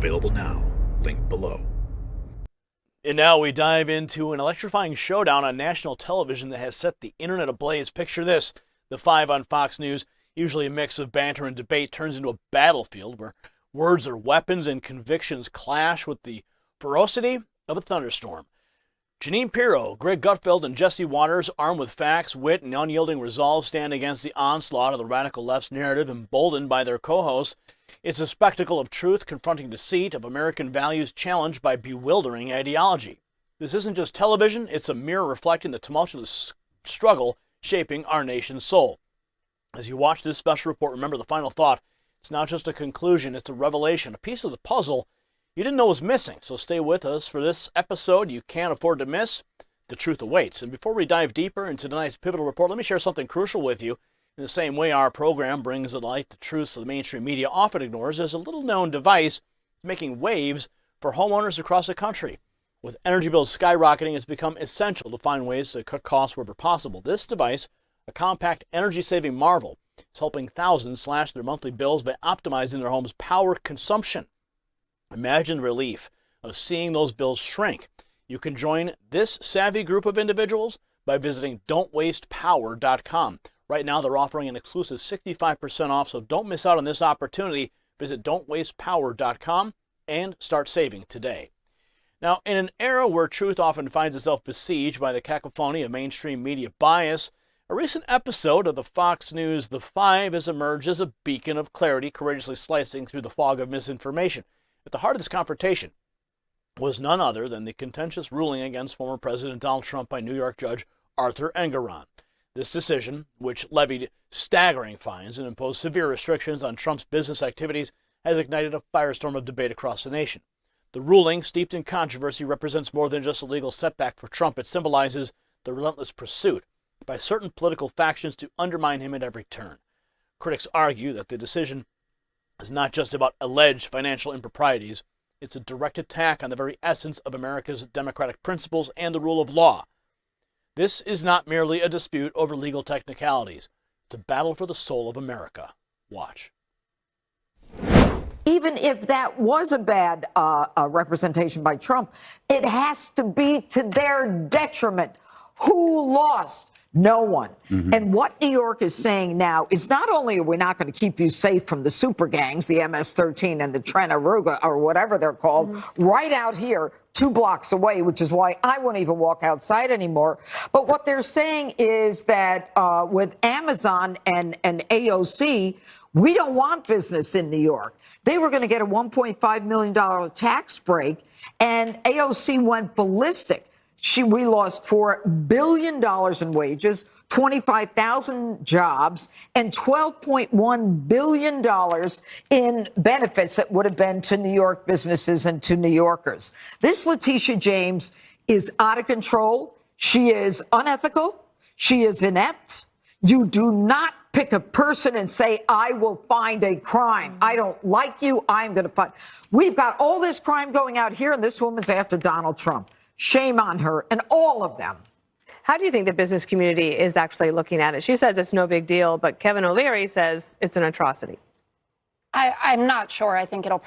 Available now. Link below. And now we dive into an electrifying showdown on national television that has set the internet ablaze. Picture this. The 5 on Fox News, usually a mix of banter and debate, turns into a battlefield where words are weapons and convictions clash with the ferocity of a thunderstorm. Jeanine Pirro, Greg Gutfeld, and Jesse Waters, armed with facts, wit, and unyielding resolve, stand against the onslaught of the radical left's narrative, emboldened by their co-hosts. It's a spectacle of truth confronting deceit, of American values challenged by bewildering ideology. This isn't just television, it's a mirror reflecting the tumultuous struggle shaping our nation's soul. As you watch this special report, remember the final thought. It's not just a conclusion, it's a revelation, a piece of the puzzle you didn't know was missing. So stay with us for this episode you can't afford to miss. The truth awaits. And before we dive deeper into tonight's pivotal report, let me share something crucial with you. In the same way our program brings to light the truths the mainstream media often ignores, there's a little-known device making waves for homeowners across the country. With energy bills skyrocketing, it's become essential to find ways to cut costs wherever possible. This device, a compact energy-saving marvel, is helping thousands slash their monthly bills by optimizing their home's power consumption. Imagine the relief of seeing those bills shrink. You can join this savvy group of individuals by visiting don'twastepower.com. Right now, they're offering an exclusive 65% off, so don't miss out on this opportunity. Visit don'twastepower.com and start saving today. Now, in an era where truth often finds itself besieged by the cacophony of mainstream media bias, a recent episode of the Fox News The Five has emerged as a beacon of clarity, courageously slicing through the fog of misinformation. At the heart of this confrontation was none other than the contentious ruling against former President Donald Trump by New York Judge Arthur Engoron. This decision, which levied staggering fines and imposed severe restrictions on Trump's business activities, has ignited a firestorm of debate across the nation. The ruling, steeped in controversy, represents more than just a legal setback for Trump. It symbolizes the relentless pursuit by certain political factions to undermine him at every turn. Critics argue that the decision is not just about alleged financial improprieties. It's a direct attack on the very essence of America's democratic principles and the rule of law. This is not merely a dispute over legal technicalities. It's a battle for the soul of America. Watch. Even if that was a bad representation by Trump, it has to be to their detriment. Who lost? No one. And what New York is saying now is not only are we not going to keep you safe from the super gangs, the MS-13 and the Trent-Aruga or whatever they're called, right out here 2 blocks away, which is why I won't even walk outside anymore. But what they're saying is that with Amazon and AOC, we don't want business in New York. They were going to get a $1.5 million tax break, and AOC went ballistic. We lost $4 billion in wages, 25,000 jobs, and $12.1 billion in benefits that would have been to New York businesses and to New Yorkers. This Letitia James is out of control. She is unethical. She is inept. You do not pick a person and say, I will find a crime. I don't like you. I'm going to find. We've got all this crime going out here, and this woman's after Donald Trump. Shame on her and all of them. How do you think the business community is actually looking at it? She says it's no big deal, but Kevin O'Leary says it's an atrocity. I'm not sure. I think we'll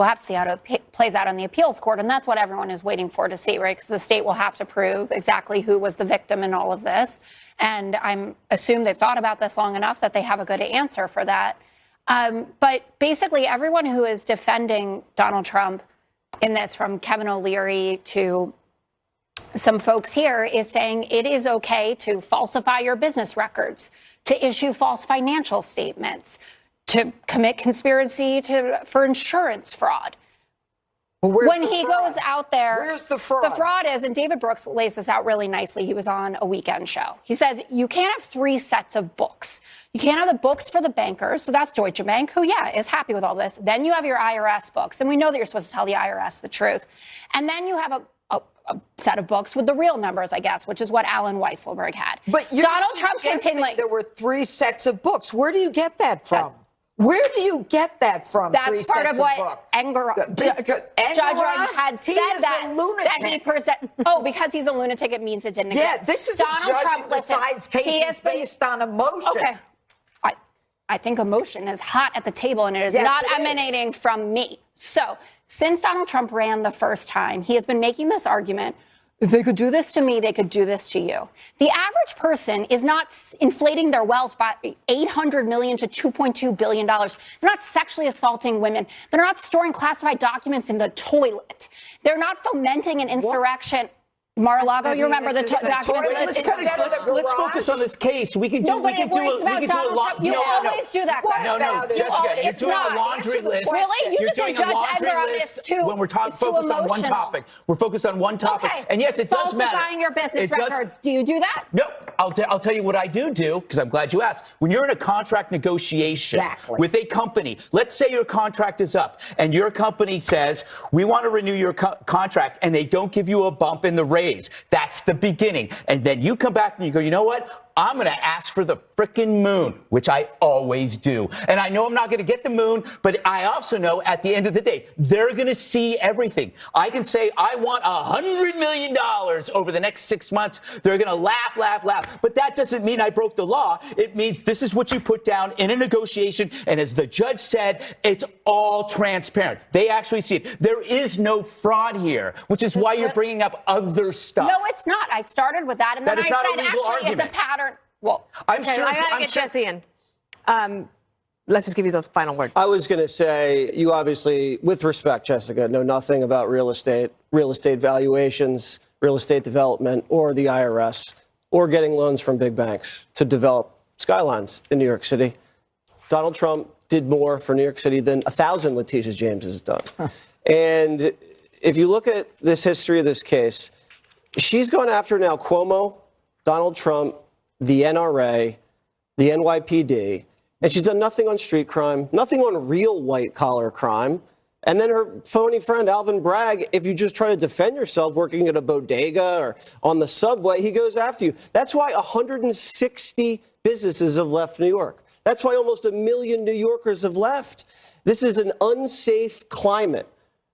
have to see how it plays out on the appeals court. And that's what everyone is waiting for to see, right? Because the state will have to prove exactly who was the victim in all of this. And I'm assume they've thought about this long enough that they have a good answer for that. But basically, everyone who is defending Donald Trump in this, from Kevin O'Leary to some folks here, is saying it is okay to falsify your business records, to issue false financial statements, to commit conspiracy for insurance fraud. When he goes out there, where's the fraud? The fraud is, and David Brooks lays this out really nicely. He was on a weekend show. He says you can't have 3 sets of books. You can't have the books for the bankers. So that's Deutsche Bank, who, is happy with all this. Then you have your IRS books. And we know that you're supposed to tell the IRS the truth. And then you have a set of books with the real numbers, I guess, which is what Alan Weisselberg had. But Donald Trump continually. There were 3 sets of books. Where do you get that from? Where do you get that from? That's part of what Engoron had said that he because he's a lunatic, it means it didn't exist. Yeah, this is Donald Trump who decides cases based on emotion. Okay. I think emotion is hot at the table, and it is Yes, not it is. emanating from me. So since Donald Trump ran the first time, he has been making this argument. If they could do this to me, they could do this to you. The average person is not inflating their wealth by $800 million to $2.2 billion. They're not sexually assaulting women. They're not storing classified documents in the toilet. They're not fomenting an insurrection. Mar-a-Lago, you remember the documents? Let's focus on this case. We can do we can do a lot. You always do that. No, Jessica, you're doing a laundry list. Really? You You're can say doing a Judge laundry Edgar on this list too. when we're focused on one emotional. topic. We're focused on one topic. Okay. And yes, it does matter. Falsifying your business It does- records. Do you do that? No, I'll tell you what I do, because I'm glad you asked. When you're in a contract negotiation with a company, let's say your contract is up and your company says, we want to renew your contract, and they don't give you a bump in the raise. That's the beginning. And then you come back and you go, you know what? I'm going to ask for the frickin' moon, which I always do. And I know I'm not going to get the moon, but I also know at the end of the day, they're going to see everything. I can say, I want $100 million over the next 6 months. They're going to laugh, laugh, laugh. But that doesn't mean I broke the law. It means this is what you put down in a negotiation. And as the judge said, it's all transparent. They actually see it. There is no fraud here, which is why you're bringing up other stuff. No, it's not. I started with that, and then I said, actually, it's a pattern. Well, I'm sure. I gotta get Jesse in. Let's just give you the final word. I was going to say, you obviously, with respect, Jessica, know nothing about real estate valuations, real estate development, or the IRS, or getting loans from big banks to develop skylines in New York City. Donald Trump did more for New York City than 1,000 Letitia James has done. And if you look at this history of this case, she's gone after now Cuomo, Donald Trump, the NRA, the NYPD, and she's done nothing on street crime, nothing on real white-collar crime. And then her phony friend, Alvin Bragg, if you just try to defend yourself working at a bodega or on the subway, he goes after you. That's why 160 businesses have left New York. That's why almost 1 million New Yorkers have left. This is an unsafe climate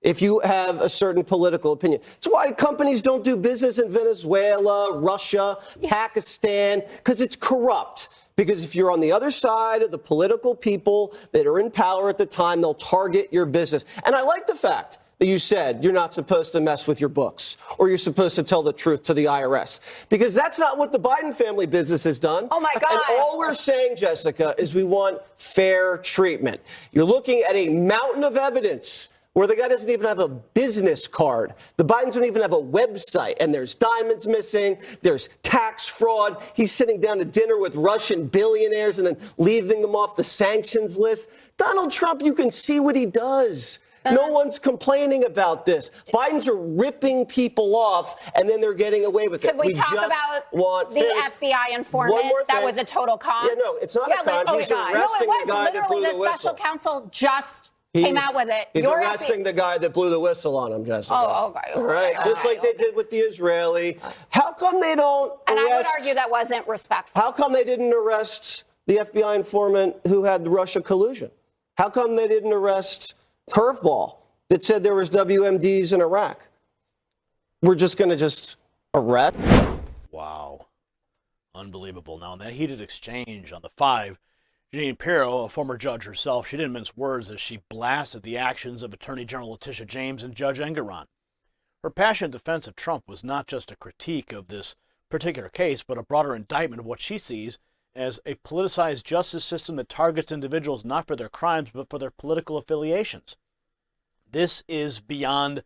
if you have a certain political opinion. It's why companies don't do business in Venezuela, Russia, Pakistan, because it's corrupt. Because if you're on the other side of the political people that are in power at the time, they'll target your business. And I like the fact that you said you're not supposed to mess with your books or you're supposed to tell the truth to the IRS, because that's not what the Biden family business has done. Oh, my God. And all we're saying, Jessica, is we want fair treatment. You're looking at a mountain of evidence where the guy doesn't even have a business card. The Bidens don't even have a website, and there's diamonds missing, there's tax fraud. He's sitting down to dinner with Russian billionaires and then leaving them off the sanctions list. Donald Trump, you can see what he does. No one's complaining about this. Bidens are ripping people off, and then they're getting away with it. Could we talk about the FBI informant that was a total con? Yeah, no, it's not a con. He's arresting the guy that blew the whistle. The special counsel just came out with it. He's arresting the guy that blew the whistle on him, Jessica. Oh, okay. All right, just like they did with the Israeli. How come they don't arrest? And I would argue that wasn't respectful. How come they didn't arrest the FBI informant who had the Russia collusion? How come they didn't arrest Curveball that said there was WMDs in Iraq? We're just going to arrest? Wow. Unbelievable. Now, in that heated exchange on the 5, Jeanine Pirro, a former judge herself, she didn't mince words as she blasted the actions of Attorney General Letitia James and Judge Engoron. Her passionate defense of Trump was not just a critique of this particular case, but a broader indictment of what she sees as a politicized justice system that targets individuals not for their crimes, but for their political affiliations. This is beyond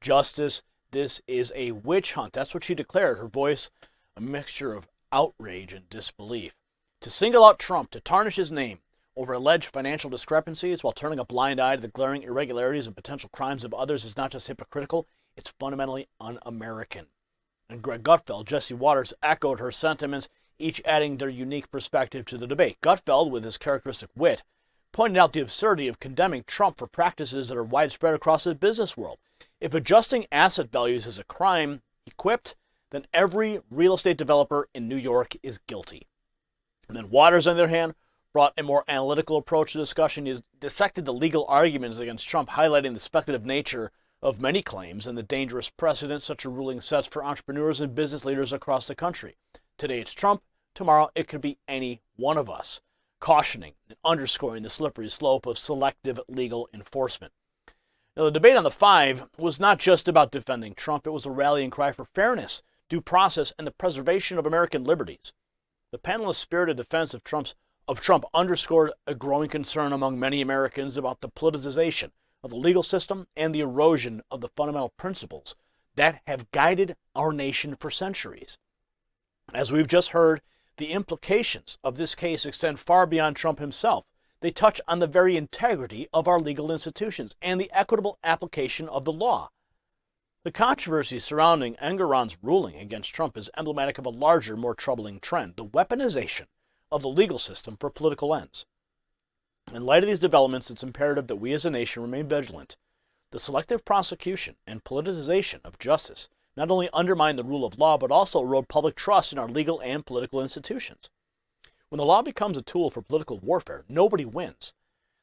justice. This is a witch hunt. That's what she declared, her voice a mixture of outrage and disbelief. To single out Trump, to tarnish his name over alleged financial discrepancies while turning a blind eye to the glaring irregularities and potential crimes of others is not just hypocritical, it's fundamentally un-American. And Greg Gutfeld, Jesse Waters echoed her sentiments, each adding their unique perspective to the debate. Gutfeld, with his characteristic wit, pointed out the absurdity of condemning Trump for practices that are widespread across the business world. If adjusting asset values is a crime, he quipped, then every real estate developer in New York is guilty. And then Waters, on the other hand, brought a more analytical approach to discussion. He dissected the legal arguments against Trump, highlighting the speculative nature of many claims and the dangerous precedent such a ruling sets for entrepreneurs and business leaders across the country. Today it's Trump. Tomorrow it could be any one of us. cautioning and underscoring the slippery slope of selective legal enforcement. Now, the debate on the five was not just about defending Trump. It was a rallying cry for fairness, due process, and the preservation of American liberties. The panelists' spirited defense of Trump underscored a growing concern among many Americans about the politicization of the legal system and the erosion of the fundamental principles that have guided our nation for centuries. As we've just heard, the implications of this case extend far beyond Trump himself. They touch on the very integrity of our legal institutions and the equitable application of the law. The controversy surrounding Engoron's ruling against Trump is emblematic of a larger, more troubling trend, the weaponization of the legal system for political ends. In light of these developments, it's imperative that we as a nation remain vigilant. The selective prosecution and politicization of justice not only undermine the rule of law, but also erode public trust in our legal and political institutions. When the law becomes a tool for political warfare, nobody wins.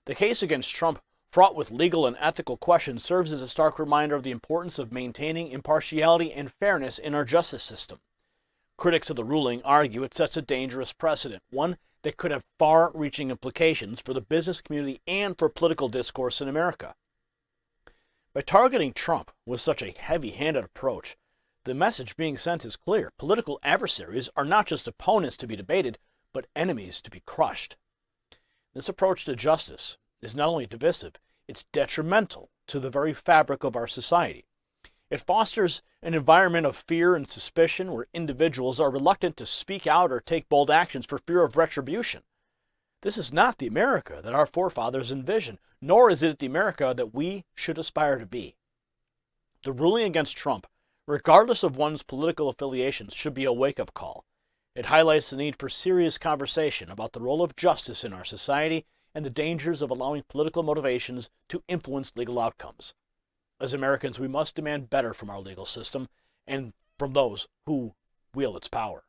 The case against Trump, fraught with legal and ethical questions, serves as a stark reminder of the importance of maintaining impartiality and fairness in our justice system. Critics of the ruling argue it sets a dangerous precedent, one that could have far-reaching implications for the business community and for political discourse in America. By targeting Trump with such a heavy-handed approach, the message being sent is clear. Political adversaries are not just opponents to be debated, but enemies to be crushed. This approach to justice is not only divisive, it's detrimental to the very fabric of our society. It fosters an environment of fear and suspicion where individuals are reluctant to speak out or take bold actions for fear of retribution. This is not the America that our forefathers envisioned, nor is it the America that we should aspire to be. The ruling against Trump, regardless of one's political affiliations, should be a wake-up call. It highlights the need for serious conversation about the role of justice in our society and the dangers of allowing political motivations to influence legal outcomes. As Americans, we must demand better from our legal system and from those who wield its power.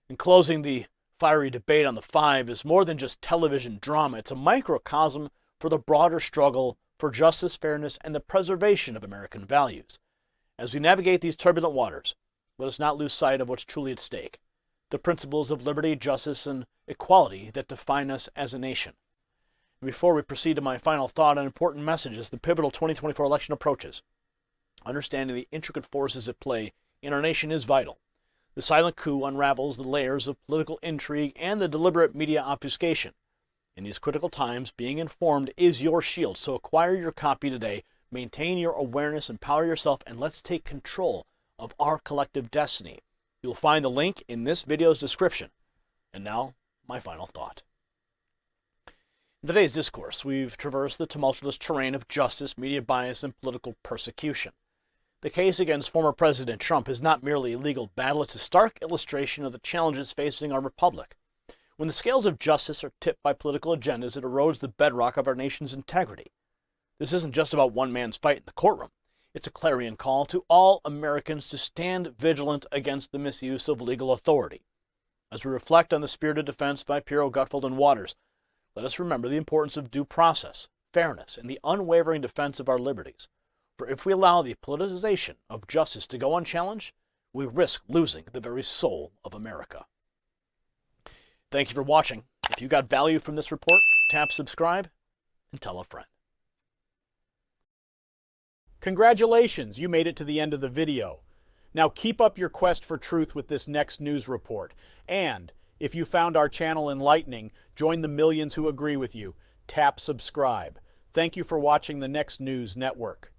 In closing, the fiery debate on the five is more than just television drama. It's a microcosm for the broader struggle for justice, fairness, and the preservation of American values. As we navigate these turbulent waters, let us not lose sight of what's truly at stake: the principles of liberty, justice, and equality that define us as a nation. And before we proceed to my final thought, an important message as the pivotal 2024 election approaches. Understanding the intricate forces at play in our nation is vital. The silent coup unravels the layers of political intrigue and the deliberate media obfuscation. In these critical times, being informed is your shield, so acquire your copy today, maintain your awareness, empower yourself, and let's take control of our collective destiny. You'll find the link in this video's description. And now, my final thought. In today's discourse, we've traversed the tumultuous terrain of justice, media bias, and political persecution. The case against former President Trump is not merely a legal battle, it's a stark illustration of the challenges facing our republic. When the scales of justice are tipped by political agendas, it erodes the bedrock of our nation's integrity. This isn't just about one man's fight in the courtroom. It's a clarion call to all Americans to stand vigilant against the misuse of legal authority. As we reflect on the spirited defense by Pirro, Gutfeld, and Waters, let us remember the importance of due process, fairness, and the unwavering defense of our liberties. For if we allow the politicization of justice to go unchallenged, we risk losing the very soul of America. Thank you for watching. If you got value from this report, tap subscribe and tell a friend. Congratulations, you made it to the end of the video. Now keep up your quest for truth with this next news report. And if you found our channel enlightening, join the millions who agree with you. Tap subscribe. Thank you for watching the Next News Network.